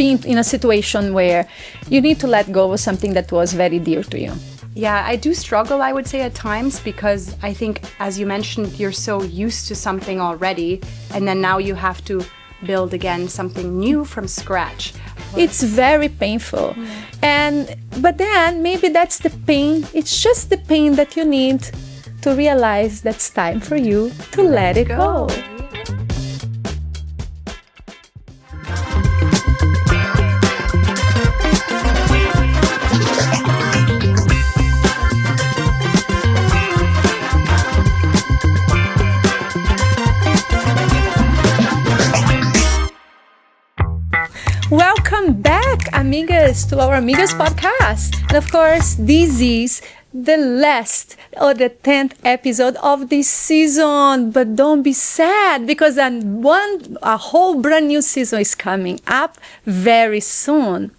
been in a situation where you need to let go of something that was very dear to you? Yeah, I do struggle, I would say, at times, because I think, as you mentioned, you're so used to something already, and then now you have to build again something new from scratch. It's very painful. But then maybe that's the pain. It's just the pain that you need to realize that's time for you to let it go. Welcome back, Amigas, to our Amigas Podcast. And of course, this is the last or the 10th episode of this season. But don't be sad, because a whole brand new season is coming up very soon.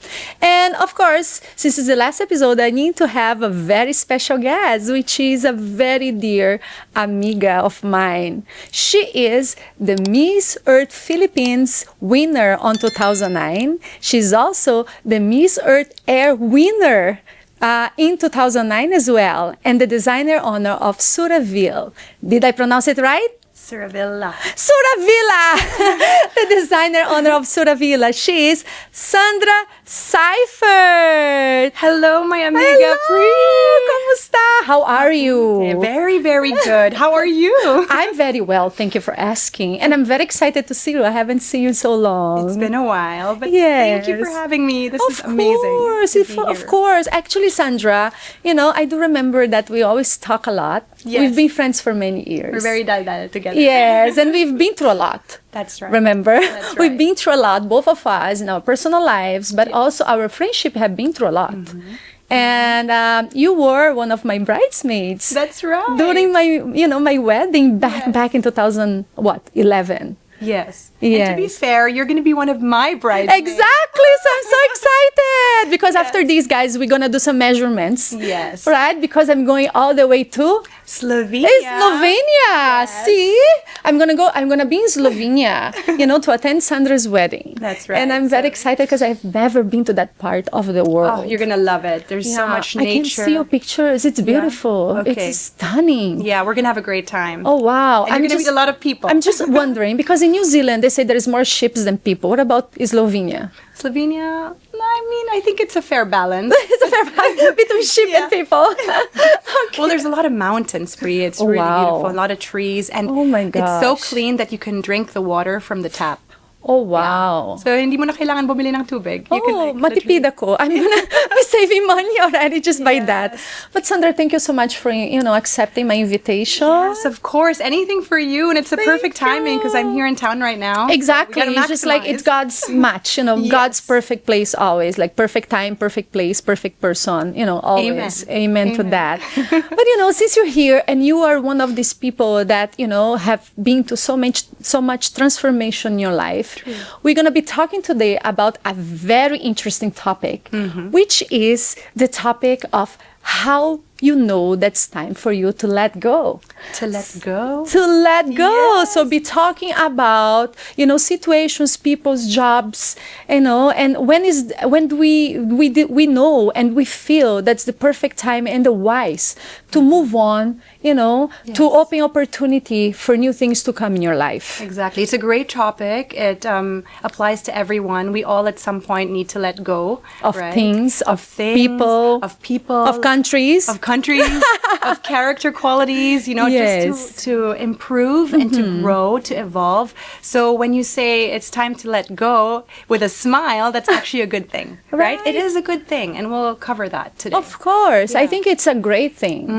And of course, since it's the last episode, I need to have a very special guest, which is a very dear amiga of mine. She is the Miss Earth Philippines winner on 2009. She's also the Miss Earth Air winner in 2009 as well, and the designer owner of Suraville. Did I pronounce it right? Suravilla. The designer owner of Suravilla. She is Sandra Seifert. Hello, my amiga. Hello! Kamusta? How are you? Very, very good. How are you? I'm very well. Thank you for asking. And I'm very excited to see you. I haven't seen you in so long. It's been a while, but yes. Thank you for having me. This is amazing. Of course. Actually, Sandra, I do remember that we always talk a lot. Yes. We've been friends for many years. We're very dal together. Yes, and we've been through a lot. That's right. Remember? That's right. We've been through a lot, both of us, in our personal lives, but also our friendship have been through a lot. Mm-hmm. And you were one of my bridesmaids. That's right. During my wedding back in 2011. Yes. Yes. And to be fair, you're going to be one of my bridesmaids. Exactly. So I'm so excited because after these, guys, we're going to do some measurements. Yes. Right? Because I'm going all the way to Slovenia. Slovenia. Yes. See? I'm going to be in Slovenia, to attend Sandra's wedding. That's right. And I'm very excited because I've never been to that part of the world. Oh, you're going to love it. There's so much nature. I can see your pictures. It's beautiful. Yeah. Okay. It's stunning. Yeah, we're going to have a great time. Oh, wow. And you're going to meet a lot of people. I'm just wondering, because in New Zealand, they say there is more ships than people. What about Slovenia? Slovenia, I think it's a fair balance. It's a fair balance between sheep and people. Okay. Well, there's a lot of mountains, Bri. It's really beautiful. A lot of trees. And it's so clean that you can drink the water from the tap. Oh, wow. Yeah. So, hindi mo na kailangan bumili ng tubig. You can, matipid ako. I'm gonna be saving money already just by that. But Sandra, thank you so much for, accepting my invitation. Yes, of course. Anything for you. And it's a perfect timing because I'm here in town right now. Exactly. So it's just like it's God's match, yes. God's perfect place always. Like perfect time, perfect place, perfect person, always. Amen to that. But, since you're here and you are one of these people that, have been to so much transformation in your life, True. We're going to be talking today about a very interesting topic, which is the topic of how you know that's time for you to let go. To let go? To let go. Yes. So be talking about, situations, people's jobs, and when we know and we feel that's the perfect time and the wise to move on, to open opportunity for new things to come in your life. Exactly. It's a great topic. It applies to everyone. We all at some point need to let go of things, of people, of countries, of character qualities, just to improve and to grow, to evolve. So when you say it's time to let go with a smile, that's actually a good thing, right? It is a good thing, and we'll cover that today. Of course. I think it's a great thing.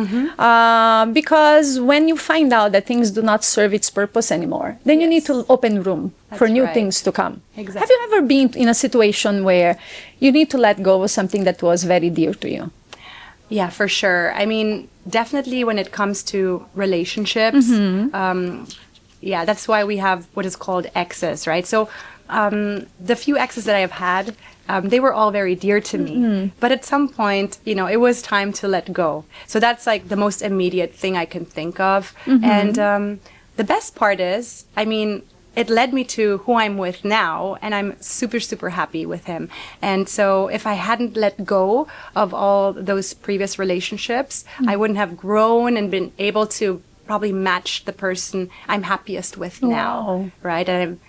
Because when you find out that things do not serve its purpose anymore, then you need to open room for new things to come. Exactly. Have you ever been in a situation where you need to let go of something that was very dear to you? Yeah, for sure. Definitely when it comes to relationships, that's why we have what is called exes, right? So the few exes that I have had, they were all very dear to me. But at some point, it was time to let go. So that's like the most immediate thing I can think of. And the best part is, it led me to who I'm with now, and I'm super, super happy with him. And so if I hadn't let go of all those previous relationships, I wouldn't have grown and been able to probably match the person I'm happiest with now, right? And I'm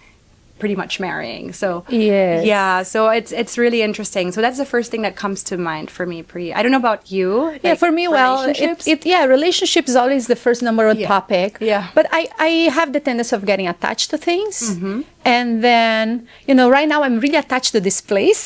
pretty much marrying. So Yes. yeah, so it's really interesting. So that's the first thing that comes to mind for me, Pri. I don't know about you. Yeah, like for me, well, relationships? relationship is always the first number one topic. Yeah. But I have the tendency of getting attached to things. Mm-hmm. And then, right now I'm really attached to this place.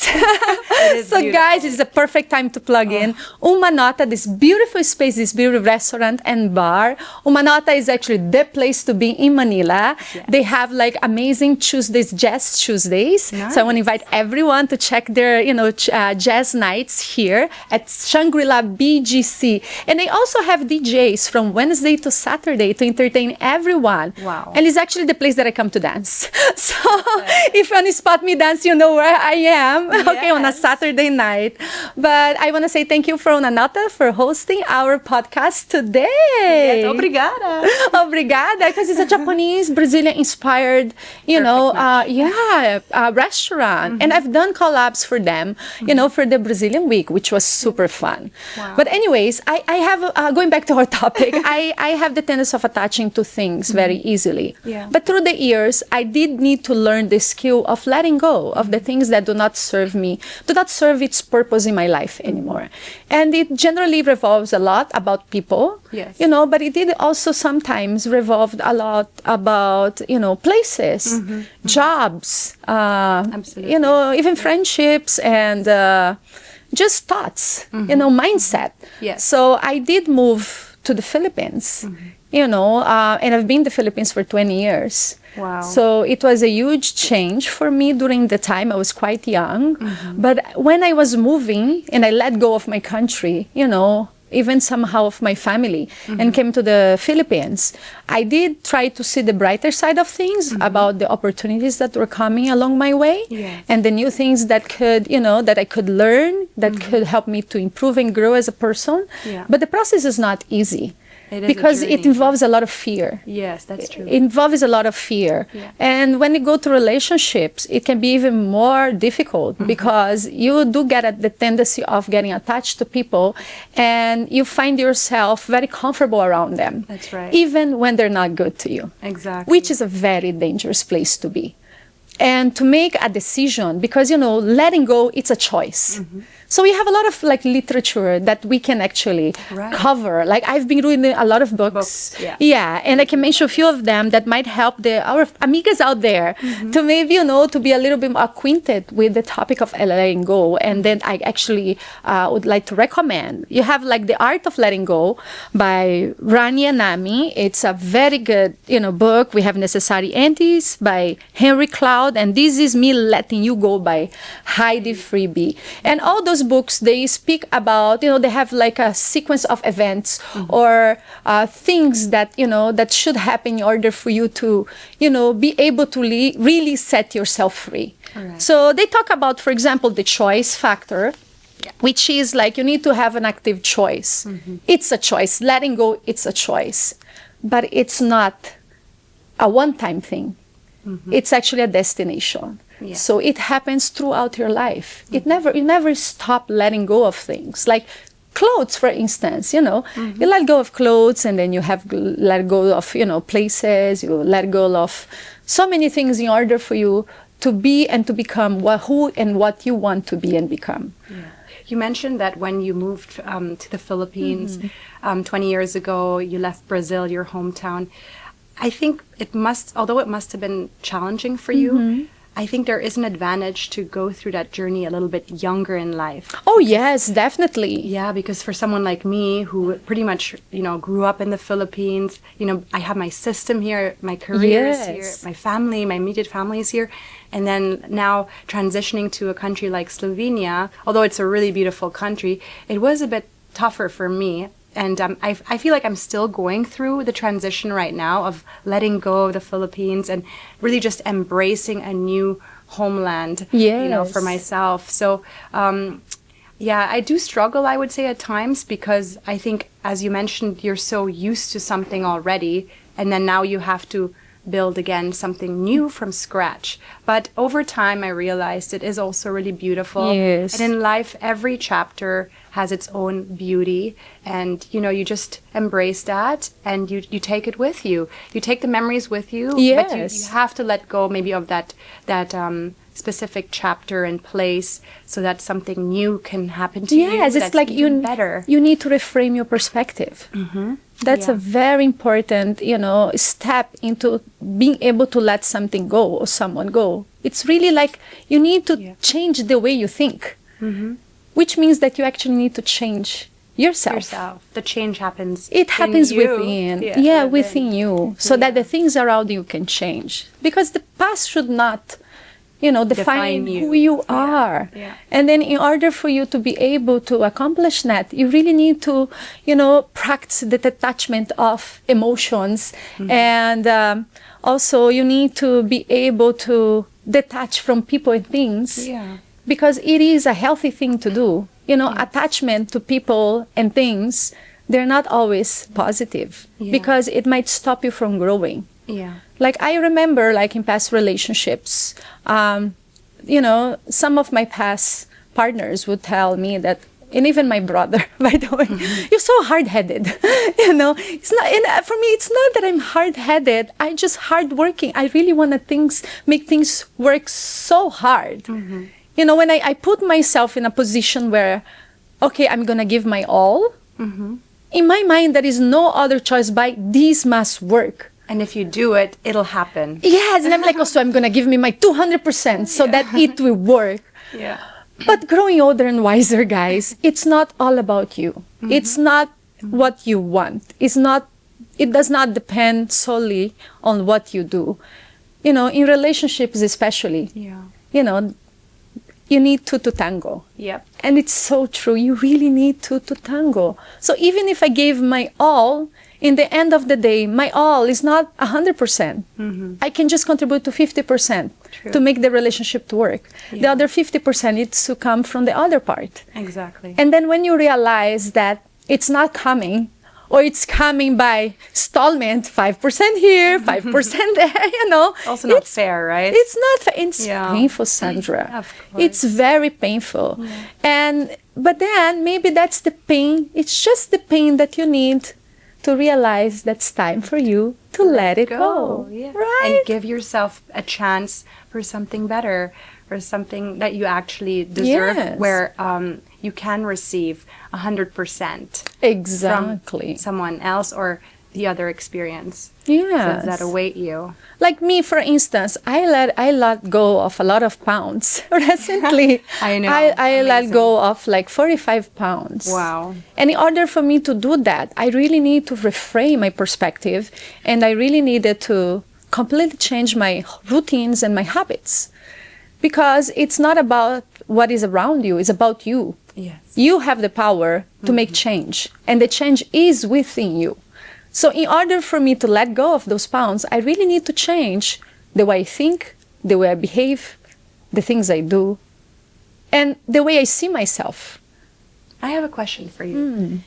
is So beautiful. guys, it's the perfect time to plug in. Uma Nota, this beautiful space, this beautiful restaurant and bar. Uma Nota is actually the place to be in Manila. Yes. They have like amazing Tuesdays, Jazz Tuesdays. Nice. So I want to invite everyone to check their, jazz nights here at Shangri-La BGC. And they also have DJs from Wednesday to Saturday to entertain everyone. Wow. And it's actually the place that I come to dance. So if you want to spot me dance, you know where I am, okay, on a Yes. Saturday night. But I want to say thank you for Una Nota for hosting our podcast today. Yes, obrigada. Obrigada, because it's a Japanese, Brazilian-inspired, restaurant. And I've done collabs for them, for the Brazilian week, which was super fun. Wow. But anyways, I have, going back to our topic, I have the tendency of attaching to things very easily. Yeah. But through the years, I did need to learn the skill of letting go of the things that do not serve me, do not serve its purpose in my life anymore. And it generally revolves a lot about people, Yes. but it did also sometimes revolve a lot about, places, jobs, Absolutely. even friendships and just thoughts, mindset. Yes. So I did move to the Philippines, and I've been in the Philippines for 20 years. Wow. So it was a huge change for me during the time. I was quite young. But when I was moving and I let go of my country, even somehow of my family, and came to the Philippines, I did try to see the brighter side of things about the opportunities that were coming along my way, Yes. and the new things that could, that I could learn, that could help me to improve and grow as a person. Yeah. But the process is not easy. It is a Because it journey. involves a lot of fear. Yes, that's true. It involves a lot of fear. Yeah. And when you go to relationships, it can be even more difficult because you do get the tendency of getting attached to people and you find yourself very comfortable around them. That's right. Even when they're not good to you. Exactly. Which is a very dangerous place to be. And to make a decision, because, letting go, it's a choice. So we have a lot of literature that we can actually Right. cover. Like I've been reading a lot of books. Yeah. And I can mention a few of them that might help our amigas out there to maybe, to be a little bit more acquainted with the topic of letting go. And then I actually would like to recommend. You have The Art of Letting Go by Rani Anami. It's a very good, book. We have Necessary Entities by Henry Cloud. And This Is Me Letting You Go by Heidi Freebie. And all those books, they speak about, they have a sequence of events or things that, that should happen in order for you to, be able to really set yourself free. Alright. So they talk about, for example, the choice factor, which is you need to have an active choice. It's a choice. Letting go, it's a choice. But it's not a one-time thing. It's actually a destination. Yeah. So it happens throughout your life. You never stop letting go of things. Like clothes, for instance, you let go of clothes and then you have let go of, places, you let go of so many things in order for you to be and to become who and what you want to be and become. Yeah. You mentioned that when you moved to the Philippines 20 years ago, you left Brazil, your hometown. I think although it must have been challenging for you, I think there is an advantage to go through that journey a little bit younger in life. Oh, yes, definitely. Yeah, because for someone like me who pretty much, grew up in the Philippines, I have my system here, my career is here, Yes. my family, my immediate family is here. And then now transitioning to a country like Slovenia, although it's a really beautiful country, it was a bit tougher for me. And I feel like I'm still going through the transition right now of letting go of the Philippines and really just embracing a new homeland, for Yes. myself. So, I do struggle, I would say, at times because I think, as you mentioned, you're so used to something already, and then now you have to build again something new from scratch. But over time, I realized it is also really beautiful. Yes. And in life, every chapter has its own beauty, and you just embrace that, and you take it with you. You take the memories with you, but you Yes. have to let go maybe of that specific chapter and place, so that something new can happen to you. Yes, it's that's like even better. you need to reframe your perspective. That's a very important, step into being able to let something go or someone go. It's really like you need to change the way you think, which means that you actually need to change yourself. The change happens. It happens in you. within, within you, so that the things around you can change. Because the past should not, define you. who you are. Yeah. And then in order for you to be able to accomplish that, you really need to, practice the detachment of emotions. And also you need to be able to detach from people and things. Yeah. Because it is a healthy thing to do. Attachment to people and things, they're not always positive, because it might stop you from growing. Yeah. Like I remember, like in past relationships, some of my past partners would tell me that, and even my brother, by the way, you're so hard-headed. It's not. And for me, it's not that I'm hard-headed. I'm just hardworking. I really want to make things work so hard. When I put myself in a position where, okay, I'm gonna give my all. In my mind, there is no other choice but this must work. And if you do it, it'll happen. Yes, and I'm like, so I'm gonna give me my 200% so that it will work. Yeah. But growing older and wiser, guys, it's not all about you. It's not what you want. It does not depend solely on what you do. In relationships especially, you need two to tango. Yep. And it's so true. You really need two to tango. So even if I gave my all, in the end of the day, my all is not 100%. I can just contribute to 50% to make the relationship to work. The other 50% is to come from the other part. Exactly. And then when you realize that it's not coming, or it's coming by installment, 5% here, 5% there, Also not fair, right? It's not fair. It's painful, Sandra. Of course. It's very painful. But then maybe that's the pain. It's just the pain that you need to realize that's time for you to let it go. Yeah. Right? And give yourself a chance for something better, for something that you actually deserve, Yes. where you can receive 100% Exactly. from someone else or the other experience Yes. that await you. Like me, for instance, I let go of a lot of pounds recently. I know. I let Amazing. go of like 45 pounds. Wow. And in order for me to do that, I really need to reframe my perspective, and I really needed to completely change my routines and my habits. Because it's not about what is around you, it's about you. Yes. You have the power to make change, and the change is within you. So in order for me to let go of those pounds, I really need to change the way I think, the way I behave, the things I do, and the way I see myself. I have a question for you.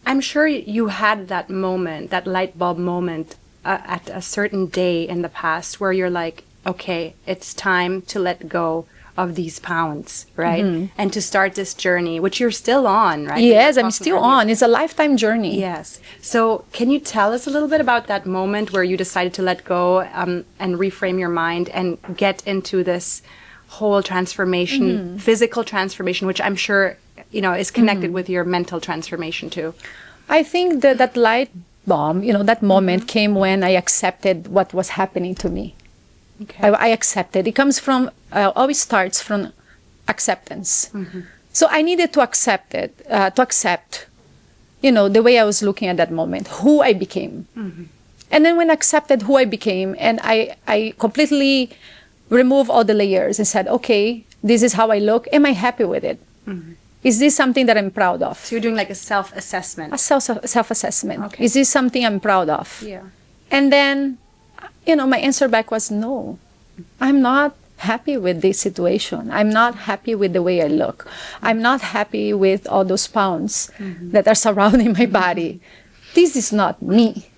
I'm sure you had that moment, that light bulb moment at a certain day in the past where you're like, okay, it's time to let go of these pounds, right? And to start this journey, which you're still on, right? Yes, You were I'm talking still earlier. on. It's a lifetime journey. Yes. So can you tell us a little bit about that moment where you decided to let go and reframe your mind and get into this whole transformation, physical transformation, which I'm sure, is connected with your mental transformation too? I think that light bulb, that moment came when I accepted what was happening to me. Okay. I accepted. It comes from, always starts from acceptance. So I needed to accept it, the way I was looking at that moment, who I became. And then when I accepted who I became, and I completely removed all the layers and said, okay, this is how I look. Am I happy with it? Is this something that I'm proud of? So you're doing like a self-assessment. A self-assessment. Okay. Is this something I'm proud of? Yeah. And then, my answer back was no. I'm not happy with this situation. I'm not happy with the way I look. I'm not happy with all those pounds that are surrounding my body. This is not me.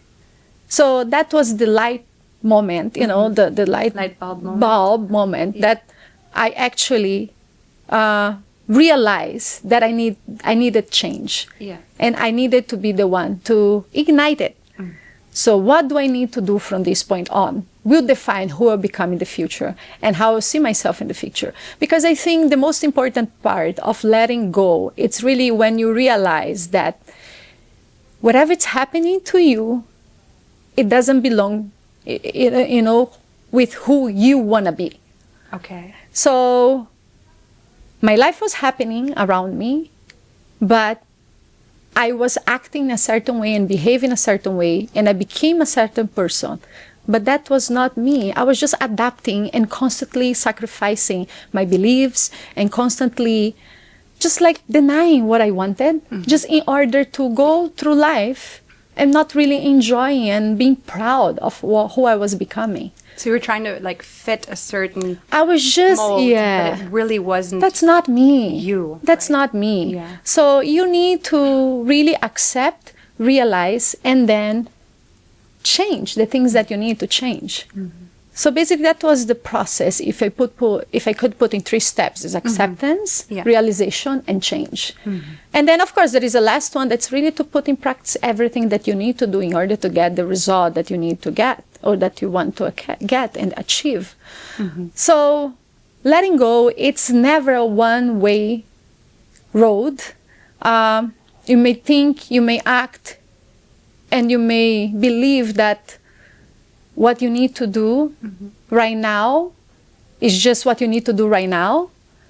So that was the light moment, you know, the light bulb moment. Moment that I actually realized that I needed change. Yeah. And I needed to be the one to ignite it. So what do I need to do from this point on will define who I'll become in the future and how I'll see myself in the future. Because I think the most important part of letting go, it's really when you realize that whatever's happening to you, it doesn't belong, you know, with who you want to be. Okay. So my life was happening around me, but I was acting a certain way and behaving a certain way, and I became a certain person. But that was not me. I was just adapting and constantly sacrificing my beliefs and constantly just like denying what I wanted, just in order to go through life and not really enjoying and being proud of who I was becoming. So you were trying to like fit a certain I was just, mold, yeah. but it really wasn't. That's not me. You, That's right. not me. Yeah. So you need to really accept, realize, and then change the things that you need to change. So basically, that was the process. If I could put in 3 steps, is acceptance, Yeah. realization, and change. And then, of course, there is a last one that's really to put in practice everything that you need to do in order to get the result that you need to get or that you want to get and achieve. So letting go, it's never a one-way road. You may think, you may act, and you may believe that what you need to do right now is just what you need to do right now,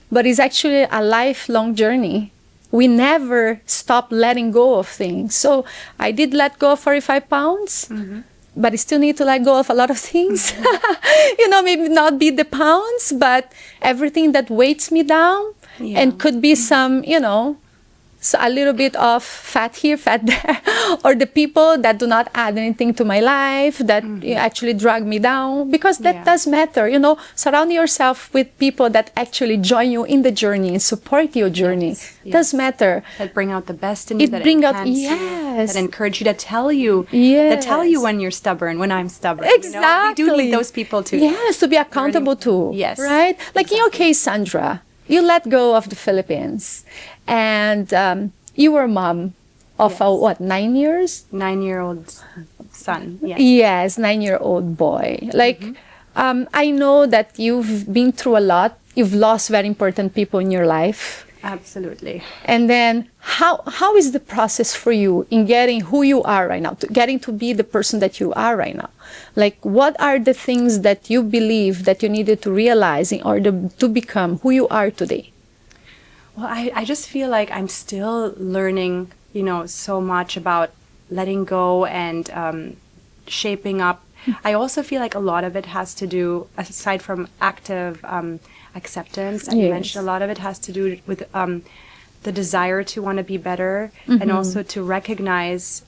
but it's actually a lifelong journey. We never stop letting go of things. So I did let go of 45 pounds, but I still need to let go of a lot of things. You know, maybe not be the pounds, but everything that weights me down and could be some, you know, so a little bit of fat here, fat there, or the people that do not add anything to my life, that actually drag me down, because that does matter. You know, surround yourself with people that actually join you in the journey and support your journey. Does matter. That bring out the best in you, that bring out, enhance you, that encourage you, that tell you, that tell you when you're stubborn, when I'm stubborn. Exactly. You know? We do need those people too. Yes, to be accountable to. Yes. Right? Like in your case, Sandra, you let go of the Philippines, and you were mom of a, what, 9 years? 9-year-old son. Yes. Yes, 9-year-old boy. Like, I know that you've been through a lot. You've lost very important people in your life. Absolutely. And then how is the process for you in getting who you are right now, getting to be the person that you are right now? Like, what are the things that you believe that you needed to realize in order to become who you are today? Well, I just feel like I'm still learning, you know, so much about letting go and shaping up. I also feel like a lot of it has to do, aside from active acceptance, and you mentioned a lot of it has to do with the desire to want to be better, and also to recognize,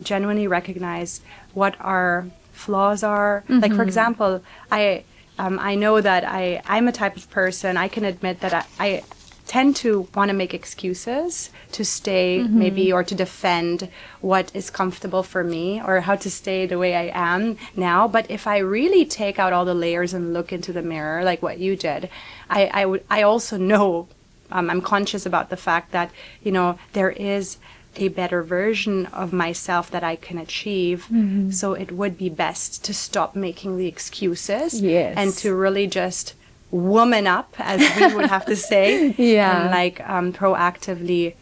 genuinely recognize what our flaws are. Like, for example, I know that I'm a type of person, I can admit that I tend to want to make excuses to stay maybe, or to defend what is comfortable for me, or how to stay the way I am now. But if I really take out all the layers and look into the mirror, like what you did, I also know, I'm conscious about the fact that, you know, there is a better version of myself that I can achieve. So it would be best to stop making the excuses and to really just woman up, as we would have to say, and like proactively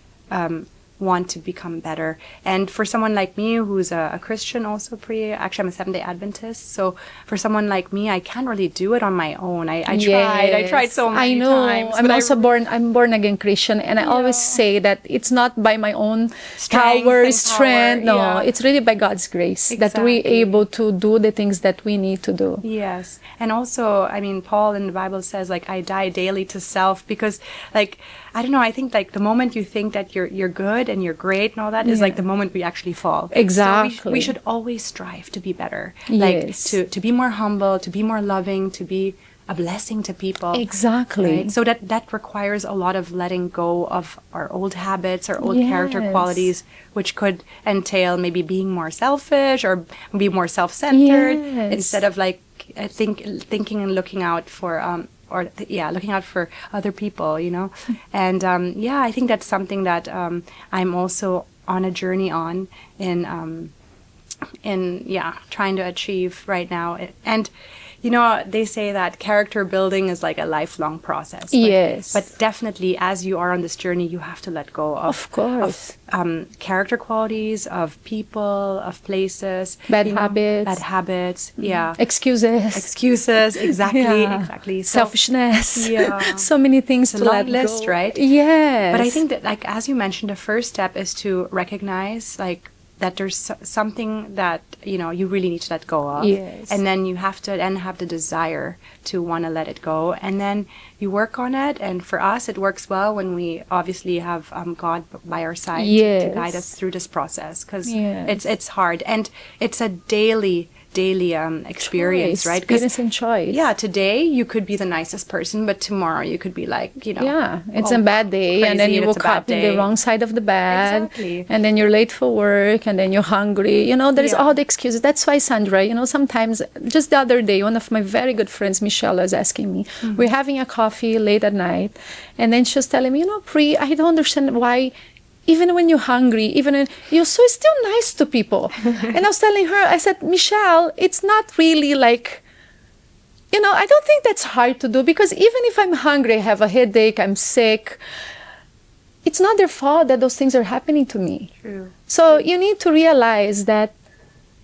want to become better. And for someone like me, who's a Christian, also actually I'm a Seventh-day Adventist, so for someone like me, I can't really do it on my own. I tried so many times. I'm born again Christian, and I always say that it's not by my own strength. No, it's really by God's grace that we're able to do the things that we need to do. Yes. And also, I mean, Paul in the Bible says, like, I die daily to self, because, like, I don't know, I think, like, the moment you think that you're good and you're great and all that is like the moment we actually fall. Exactly. So we should always strive to be better. Like, to be more humble, to be more loving, to be a blessing to people. Exactly. Right? So that requires a lot of letting go of our old habits, our old character Yes. qualities, which could entail maybe being more selfish or be more self-centered Yes. instead of like thinking and looking out for looking out for other people, you know. And I think that's something that I'm also on a journey on in trying to achieve right now. And you know, they say that character building is like a lifelong process. Yes. But definitely, as you are on this journey, you have to let go Of course. of character qualities, of people, of places. Bad you know, habits. Bad habits. Yeah. Excuses. Exactly. Yeah. Exactly. So, Selfishness. Yeah. So many things It's to a let long list, go. right? Yes. But I think that, like, as you mentioned, the first step is to recognize, like, that there's something that, you know, you really need to let go of. Yes. And then you have to then have the desire to want to let it go. And then you work on it. And for us, it works well when we obviously have God by our side to guide us through this process. Because it's hard. And it's a daily experience, right? Experience and choice. Yeah, today you could be the nicest person, but tomorrow you could be like, you know. Yeah, it's a bad day, and then you woke up in the wrong side of the bed, Exactly. and then you're late for work, and then you're hungry. You know, there's all the excuses. That's why, Sandra, you know, sometimes, just the other day, one of my very good friends, Michelle, was asking me, we're having a coffee late at night, and then she was telling me, you know, Pri, I don't understand why even when you're hungry, you're so still nice to people. And I was telling her, I said, Michelle, it's not really like, you know, I don't think that's hard to do, because even if I'm hungry, I have a headache, I'm sick, it's not their fault that those things are happening to me. True. So you need to realize that,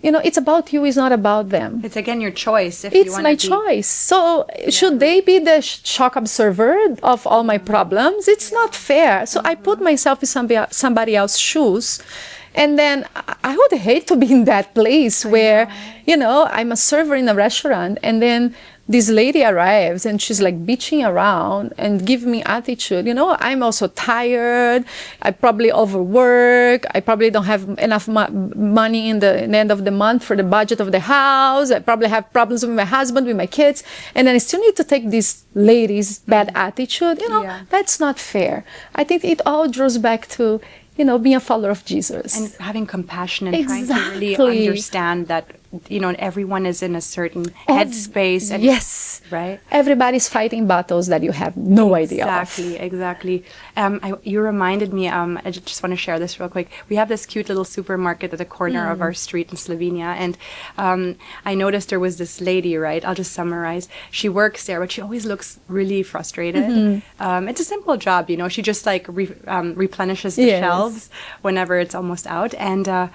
you know, it's about you, it's not about them. It's again your choice. If It's you want my choice. So should they be the shock observer of all my problems? It's not fair. So I put myself in somebody else's shoes. And then I would hate to be in that place where, you know, I'm a server in a restaurant, and then this lady arrives and she's like bitching around and give me attitude. You know, I'm also tired. I probably overwork. I probably don't have enough money in the end of the month for the budget of the house. I probably have problems with my husband, with my kids. And then I still need to take this lady's bad attitude. You know, that's not fair. I think it all draws back to, you know, being a follower of Jesus. And having compassion and trying to really understand that, you know, everyone is in a certain headspace. And, yes. Right? Everybody's fighting battles that you have no idea of. Exactly. You reminded me, I just want to share this real quick. We have this cute little supermarket at the corner of our street in Slovenia. And I noticed there was this lady, right? I'll just summarize. She works there, but she always looks really frustrated. It's a simple job, you know. She just like replenishes the shelves whenever it's almost out. And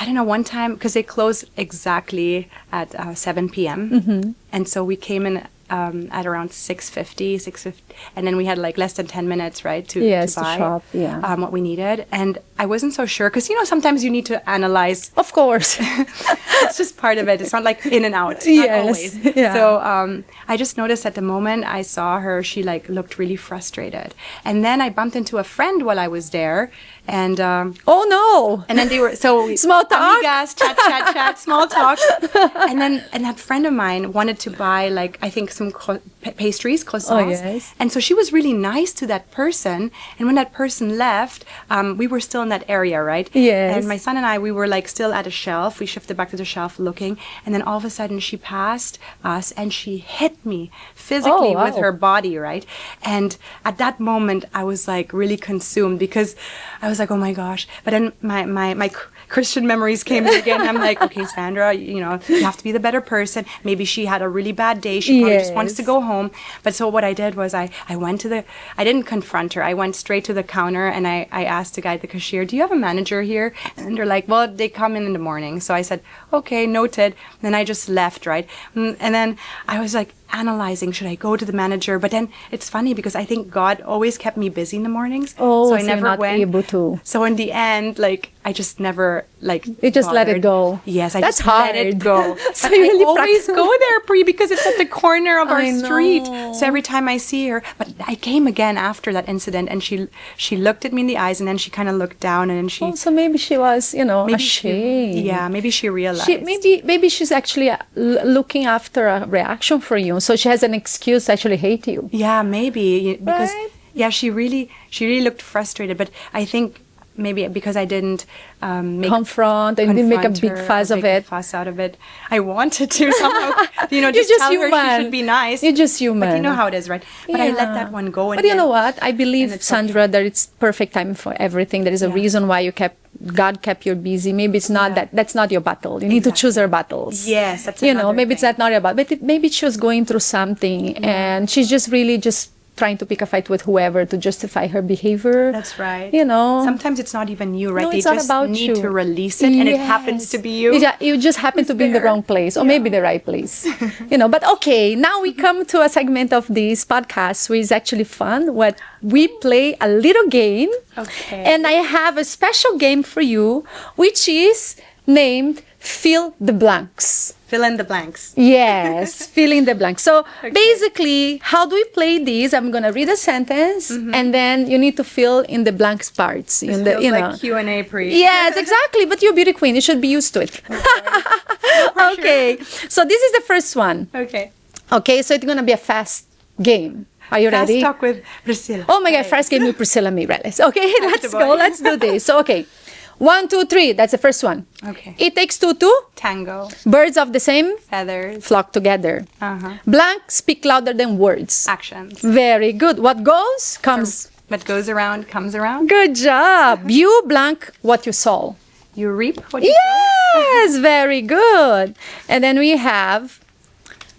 I don't know, one time, because they close exactly at 7 p.m. And so we came in at around 6:50, and then we had like less than 10 minutes, right, to buy shop, what we needed. And I wasn't so sure, because, you know, sometimes you need to analyze. Of course. It's just part of it. It's not like in and out. Not always. Yeah. So I just noticed at the moment I saw her, she like looked really frustrated. And then I bumped into a friend while I was there. And oh no! And then they were small talk, amigas, chat, small talk. And that friend of mine wanted to buy, like, I think some pastries, croissants. Oh, yes. And so she was really nice to that person. And when that person left, we were still in that area, right? Yes. And my son and I, we were like still at a shelf. We shifted back to the shelf looking, and then all of a sudden she passed us and she hit me physically with her body, right? And at that moment, I was like really consumed, because I was like, oh my gosh. But then my Christian memories came in again. I'm like, okay, Sandra, you know, you have to be the better person. Maybe she had a really bad day. She probably just wants to go home. But so what I did was I went to I didn't confront her. I went straight to the counter and I asked the guy at the cashier, do you have a manager here? And they're like, well, they come in the morning. So I said, okay, noted. Then I just left, right? And then I was like, analyzing, should I go to the manager? But then it's funny, because I think God always kept me busy in the mornings. Oh, so I never you're not went able to. So in the end, like, I just never, like, you just bothered. let it go. Yes, I That's just hard. let it go. So but you I really always go there, Pri, because it's at the corner of our I street. know. So every time I see her, but I came again after that incident, and she looked at me in the eyes, and then she kind of looked down, and then she. Oh, so maybe she was, you know, ashamed. Maybe she realized. Maybe she's actually looking after a reaction for you So she has an excuse to actually hate you. Yeah, maybe because Right? yeah, she really looked frustrated. But I think maybe because I didn't Confront and didn't make a confront big her fuss or of make a it. fuss out of it. I wanted to somehow, You're just just tell her human. she should be nice. You're just human. But you know how it is, right? But I let Yeah. that one go. And But you then- know what? I and believe, it's Sandra, that it's perfect time for everything. There is a Yeah. reason why God kept you busy. Maybe it's not Yeah. that's not your battle. You need to choose your battles. Yes, that's you know, another maybe it's thing. not your battle, but maybe she was going through something and she's just really just trying to pick a fight with whoever to justify her behavior. That's right. You know, Sometimes it's not even you, right? No, They it's not just about need you. to release it, and it happens to be you. You just happen to be in the there. wrong place, or maybe the right place. But okay, now we come to a segment of this podcast which is actually fun. What we play a little game, Okay. and I have a special game for you, which is named Fill the Blanks. Fill in the blanks. Yes, fill in the blanks. So basically, how do we play this? I'm gonna read a sentence, and then you need to fill in the blanks parts. It feels like Q&A pre. Yes, exactly. But you're a beauty queen. You should be used to it. Okay. So this is the first one. Okay. Okay. So it's gonna be a fast game. Are you Fast ready? talk with Priscilla. Oh my God! Right. First game with Priscilla Mireles. Okay, let's the go. boy. Let's do this. So okay, 1, 2, 3. That's the first one. Okay. It takes two to Tango. birds of the same Feathers. flock together. Uh-huh. Blank speak louder than words. Actions. Very good. What goes comes. What goes around comes around. Good job. You blank what you saw. You reap what you sow. Yes, very good. And then we have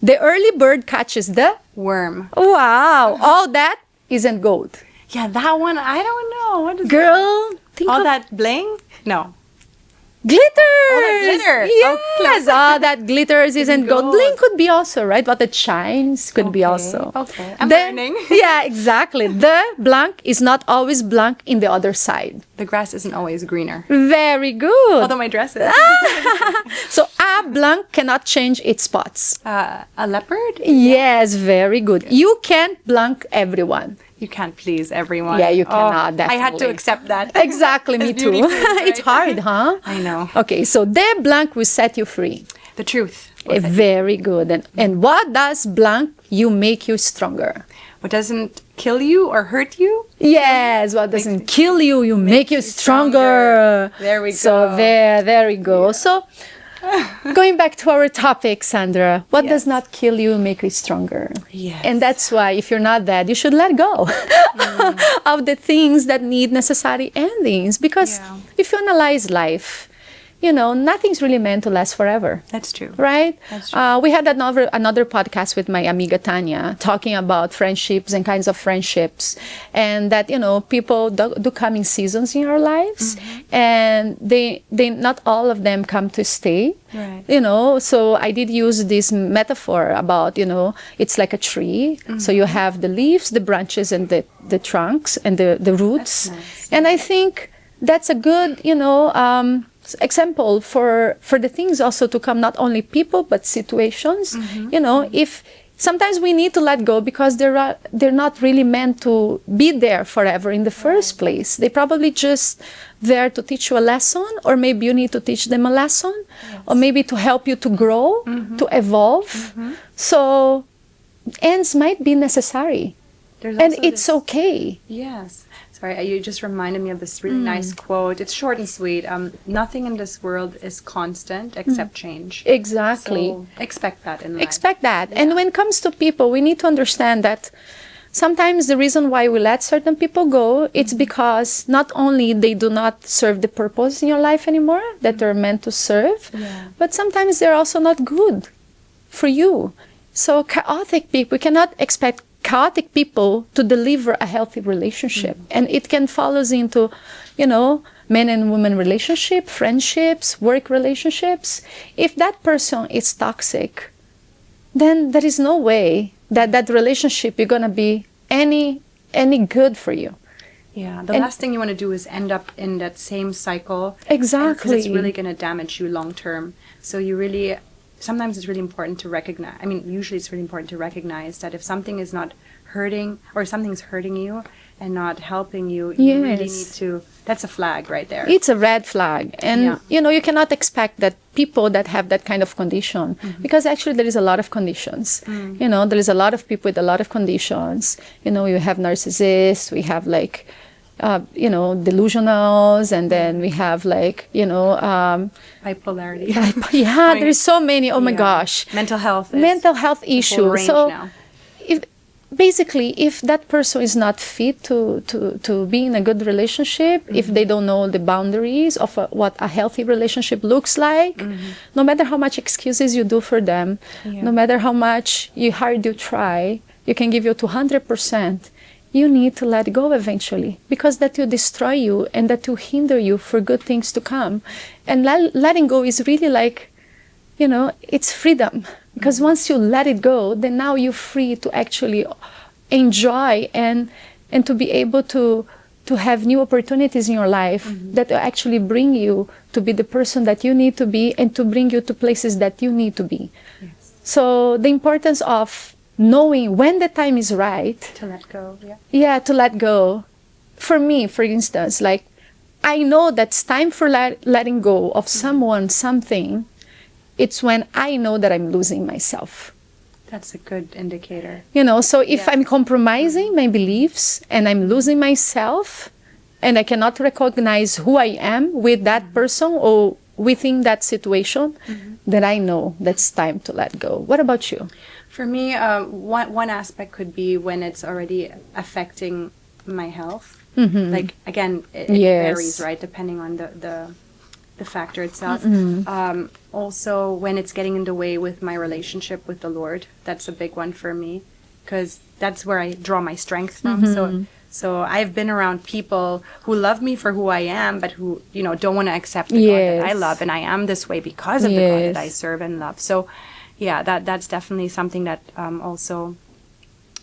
the early bird catches the. Worm. Wow. All that isn't gold. Yeah, that one, I don't know. What is Girl, think all of that bling? No. glitters. All that glitter. Yes, Oh, all that glitters isn't gold. gold. Bling could be also, right? But it shines could be Okay, also. okay. I'm Then- learning. Yeah, exactly. The blank is not always blank in the other side. The grass isn't always greener. Very good. Although my dress is. So a blank cannot change its spots. A leopard? Yes, very good. You can't blank everyone. You can't please everyone. Yeah, you cannot, I had to definitely. accept that. Exactly, me As beauty too. queens, It's hard, right? huh? I know. Okay, so the blank will set you free. The truth. Very good. And what does blank you make you stronger? What doesn't kill you or hurt you? Yes, what doesn't kill you, you make you stronger. There we So go. there we go. So going back to our topic, Sandra, what does Yes. not kill you make you stronger? Yes. And that's why if you're not dead, you should let go of the things that need necessary endings. Because Yeah. if you analyze life, nothing's really meant to last forever. That's true. Right? That's true. We had another podcast with my amiga Tanya talking about friendships and kinds of friendships, and that people do come in seasons in our lives, and they not all of them come to stay. Right. So I did use this metaphor about it's like a tree. So you have the leaves, the branches, and the trunks and the roots. That's nice. And I think that's a good example for the things also to come, not only people but situations. If sometimes we need to let go because they're not really meant to be there forever in the first place. They probably just there to teach you a lesson, or maybe you need to teach them a lesson, or maybe to help you to grow, to evolve. So ends might be necessary, There's and also it's this- okay. Yes. Sorry, you just reminded me of this really nice quote. It's short and sweet. Nothing in this world is constant except change. Exactly. So expect that in life. Expect that. And when it comes to people, we need to understand that sometimes the reason why we let certain people go, it's because not only they do not serve the purpose in your life anymore that they're meant to serve, but sometimes they're also not good for you. So chaotic people, we cannot expect chaotic people to deliver a healthy relationship. And it can follow into, men and women relationship, friendships, work relationships. If that person is toxic, then there is no way that relationship is going to be any good for you. Yeah, the last thing you want to do is end up in that same cycle. Exactly. Because it's really going to damage you long term. So sometimes it's really important to recognize, usually it's really important to recognize that if something is not hurting or something's hurting you, and not helping you, you really Yes. need to, that's a flag right there. It's a red flag. And, Yeah. you cannot expect that people that have that kind of condition, because actually there is a lot of conditions. There is a lot of people with a lot of conditions. You have narcissists, we have like, delusionals, and then we have like, Bipolarity. yeah, there's so many. Oh my Yeah. gosh. Mental health. Mental health Whole issues. range So now. if that person is not fit to be in a good relationship, if they don't know the boundaries of what a healthy relationship looks like, no matter how much excuses you do for them, no matter how much hard you try, you can give you 200%. You need to let go eventually, because that will destroy you and that will hinder you for good things to come. And letting go is really like, it's freedom. Because once you let it go, then now you're free to actually enjoy and to be able to have new opportunities in your life that will actually bring you to be the person that you need to be and to bring you to places that you need to be. Yes. So the importance of knowing when the time is right. To let go, yeah. Yeah, to let go. For me, for instance, like, I know that's time for letting go of someone, something. It's when I know that I'm losing myself. That's a good indicator. So if I'm compromising my beliefs and I'm losing myself and I cannot recognize who I am with that person or within that situation, then I know that's time to let go. What about you? For me, one aspect could be when it's already affecting my health. Like, again, it varies, right, depending on the factor itself. Also, when it's getting in the way with my relationship with the Lord, that's a big one for me, because that's where I draw my strength from. So I've been around people who love me for who I am, but who, don't want to accept the God that I love, and I am this way because of the God that I serve and love. So, yeah, that's definitely something that also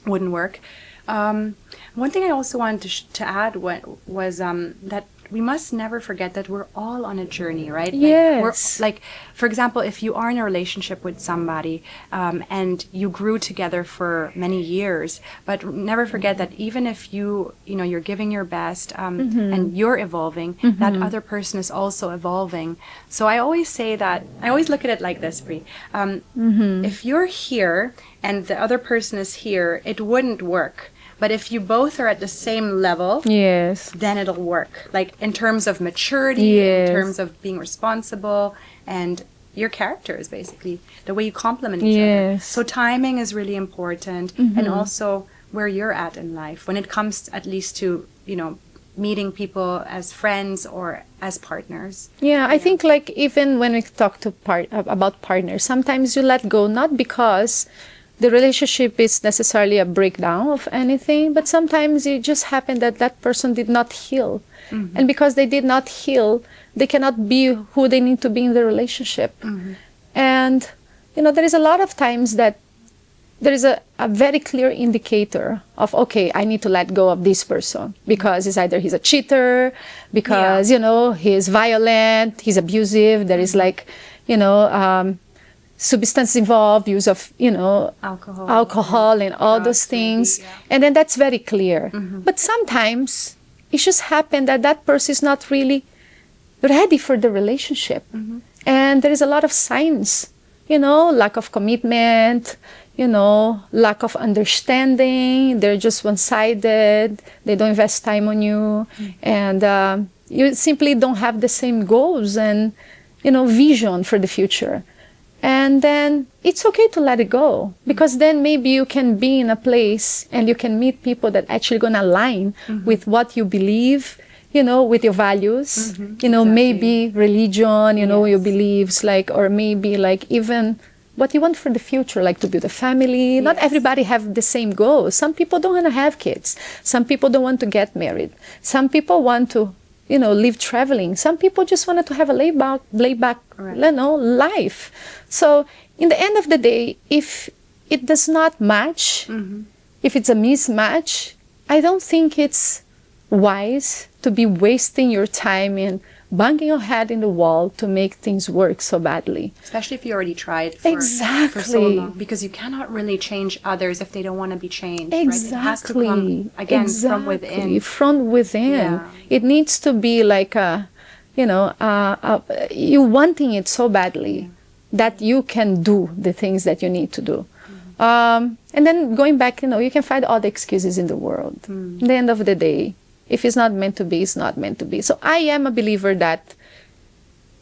wouldn't work. One thing I also wanted to add was that we must never forget that we're all on a journey, right? Yes. Like, for example, if you are in a relationship with somebody and you grew together for many years, but never forget that even if you're giving your best and you're evolving, that other person is also evolving. So I always say that, I always look at it like this, Bri. If you're here and the other person is here, it wouldn't work. But if you both are at the same level, then it'll work. Like, in terms of maturity, in terms of being responsible, and your characters, basically, the way you complement each other. So timing is really important, and also where you're at in life when it comes at least to, meeting people as friends or as partners. I think, like, even when we talk about partners, sometimes you let go not because the relationship is necessarily a breakdown of anything, but sometimes it just happened that that person did not heal. And because they did not heal, they cannot be who they need to be in the relationship. And, there is a lot of times that there is a very clear indicator of, okay, I need to let go of this person because it's either he's a cheater, because, he's violent, he's abusive, there is like, substance involved, use of, alcohol and all those things. Maybe, And then that's very clear. But sometimes it just happened that that person is not really ready for the relationship. And there is a lot of signs, lack of commitment, lack of understanding. They're just one-sided. They don't invest time on you. And you simply don't have the same goals and, vision for the future. And then it's okay to let it go, because then maybe you can be in a place and you can meet people that actually going to align with what you believe, with your values, maybe religion, your beliefs, like, or maybe like even what you want for the future, like to build a family. Not everybody have the same goals. Some people don't want to have kids. Some people don't want to get married. Some people want to live traveling. Some people just wanted to have a layback, life. So in the end of the day, if it does not match, if it's a mismatch, I don't think it's wise to be wasting your time in banging your head in the wall to make things work so badly. Especially if you already tried for so long. Because you cannot really change others if they don't want to be changed. Exactly. Right? It has to come, again, from within. From within. Yeah. It needs to be like you wanting it so badly that you can do the things that you need to do. And then going back, you can find all the excuses in the world. At the end of the day, if it's not meant to be, it's not meant to be. So I am a believer that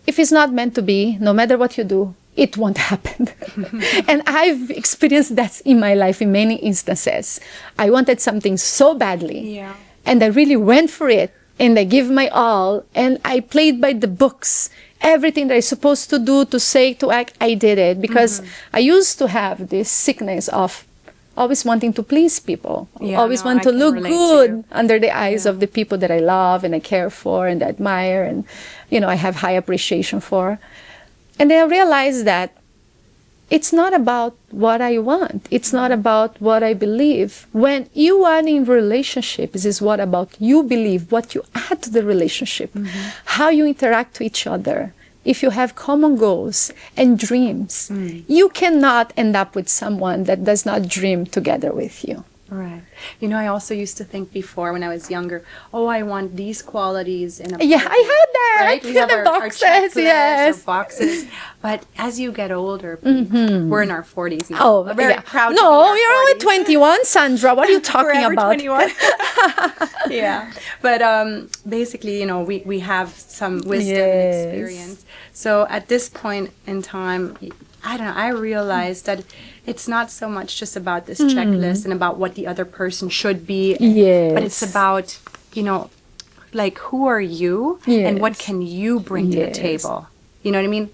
if it's not meant to be, no matter what you do, it won't happen. And I've experienced that in my life in many instances. I wanted something so badly, and I really went for it, and I gave my all, and I played by the books. Everything that I'm supposed to do, to say, to act, I did it. Because I used to have this sickness of always wanting to please people. Always want to look good under the eyes of the people that I love and I care for and admire and, I have high appreciation for. And then I realized that it's not about what I want. It's not about what I believe. When you are in relationships, it's what about you believe, what you add to the relationship, how you interact with each other. If you have common goals and dreams, you cannot end up with someone that does not dream together with you. Right. I also used to think before when I was younger, I want these qualities in a partner. Yeah, I had that. Right? We have our checklists, our boxes. But as you get older, we're in our 40s now. Oh, I'm very proud to be No, in our you're only 40s. 21, Sandra. What are you talking about? 21. Yeah. But basically, we have some wisdom and experience. So at this point in time, I realized that it's not so much just about this checklist and about what the other person should be, but it's about, like, who are you and what can you bring to the table? You know what I mean?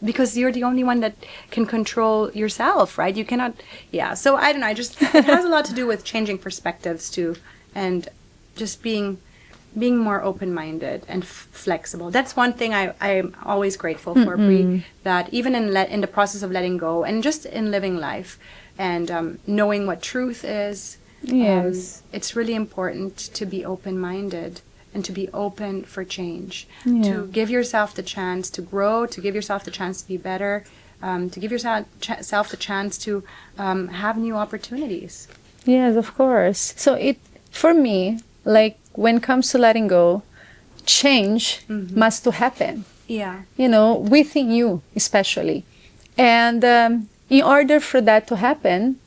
Because you're the only one that can control yourself, right? You cannot, So I don't know, it has a lot to do with changing perspectives too, and just being more open-minded and flexible. That's one thing I'm always grateful for, Brie, that even in the process of letting go and just in living life and knowing what truth is, it's really important to be open-minded and to be open for change, to give yourself the chance to grow, to give yourself the chance to be better, to give yourself the chance to have new opportunities. Yes, of course. So for me, like, when it comes to letting go, change must to happen. Yeah. Within you especially. And in order for that to happen,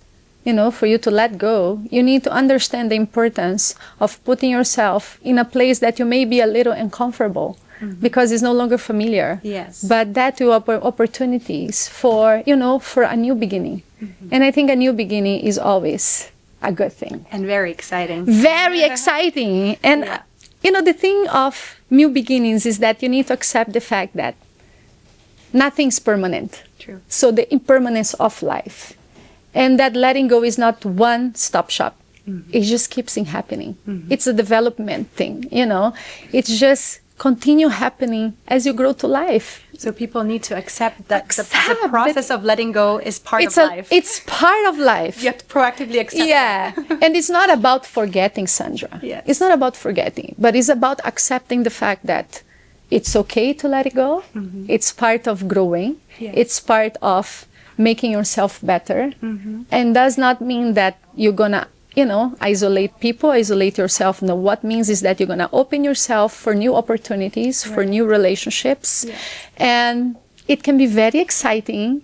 for you to let go, you need to understand the importance of putting yourself in a place that you may be a little uncomfortable because it's no longer familiar. Yes. But that will offer opportunities for a new beginning. And I think a new beginning is always a good thing. And very exciting. Very exciting. And, the thing of new beginnings is that you need to accept the fact that nothing's permanent. True. So the impermanence of life. And that letting go is not one stop shop. It just keeps happening. It's a development thing, It's just continue happening as you grow to life. So people need to accept that the process of letting go is part of life. It's part of life. You have to proactively accept that. And it's not about forgetting, Sandra. Yes. It's not about forgetting, but it's about accepting the fact that it's okay to let it go. It's part of growing. Yes. It's part of making yourself better. And does not mean that you're going to isolate people, isolate yourself. No, what means is that you're going to open yourself for new opportunities, for new relationships. Yeah. And it can be very exciting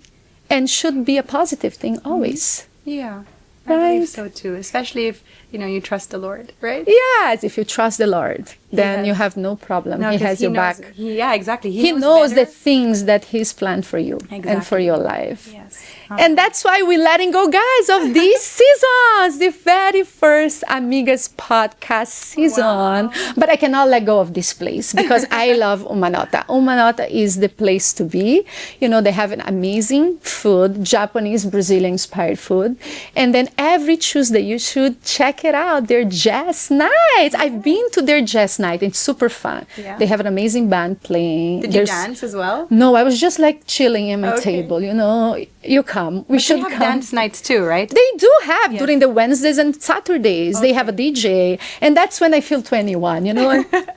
and should be a positive thing always. Yeah, I believe so too, especially if, you trust the Lord, right? Yes, if you trust the Lord, then you have no problem. He has your back. Yeah, exactly. He knows the things that He's planned for you and for your life. Yes. And that's why we're letting go, guys, of these seasons, the very first Amigas Podcast season. Wow. But I cannot let go of this place because I love Uma Nota. Uma Nota is the place to be. They have an amazing food, Japanese, Brazilian-inspired food. And then every Tuesday, you should check it out. Their jazz nights. I've been to their jazz night. It's super fun. Yeah. They have an amazing band playing. Did you dance as well? No, I was just like chilling at my table, You come. We should have come. Dance nights too, right? They do have during the Wednesdays and Saturdays. They have a DJ. And that's when I feel 21,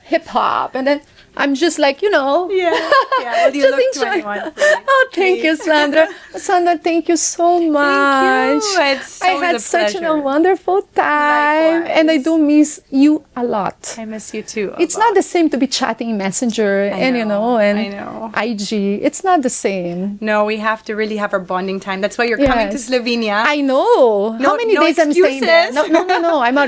Hip hop. And then I'm just like, Yeah. Well, you just look enjoy. 21. Oh, thank you, Sandra. Sandra, thank you so much. It's I always had a such a pleasure. wonderful time, and I Likewise. do miss you a lot. I miss you too. It's not the same to be chatting in Messenger and I know. IG. It's not the same. No, we have to really have our bonding time. That's why you're coming to Yes. Slovenia. I know. How many no days I'm staying there? excuses. No. I'm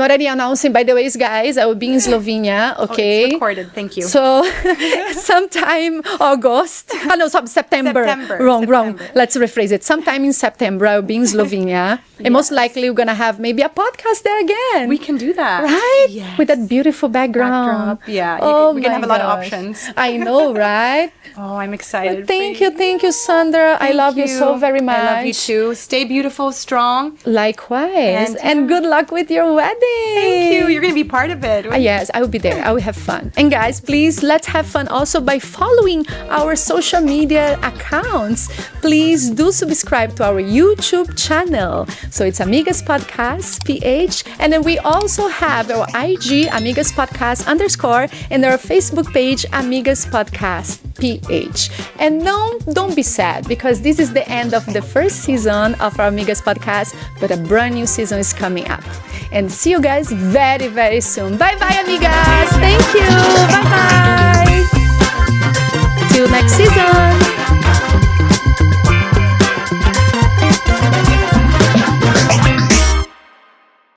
already announcing. By the way, guys, I will be in Slovenia. Okay. It's recorded. Thank you. So sometime August. Oh no, September. Wrong. September. Let's rephrase it. Sometime in September, I'll be in Slovenia. And most likely we're gonna have maybe a podcast there again. We can do that. Right? Yes. With that beautiful background. Yeah. Oh we can my have a lot of gosh. options. I know, right? Oh, I'm excited. Thank you, Sandra. I love you so very much. I love you too. Stay beautiful, strong. Likewise. And good luck with your wedding. Thank you. You're going to be part of it. Yes, I will be there. I will have fun. And guys, please, let's have fun also by following our social media accounts. Please do subscribe to our YouTube channel. So it's Amigas Podcast, PH. And then we also have our IG, Amigas Podcast _ and our Facebook page, Amigas Podcast, PH. And don't be sad because this is the end of the first season of our Amigas Podcast, but a brand new season is coming up. And see you guys very, very soon. Bye-bye, amigas. Thank you. Bye-bye. Till next season.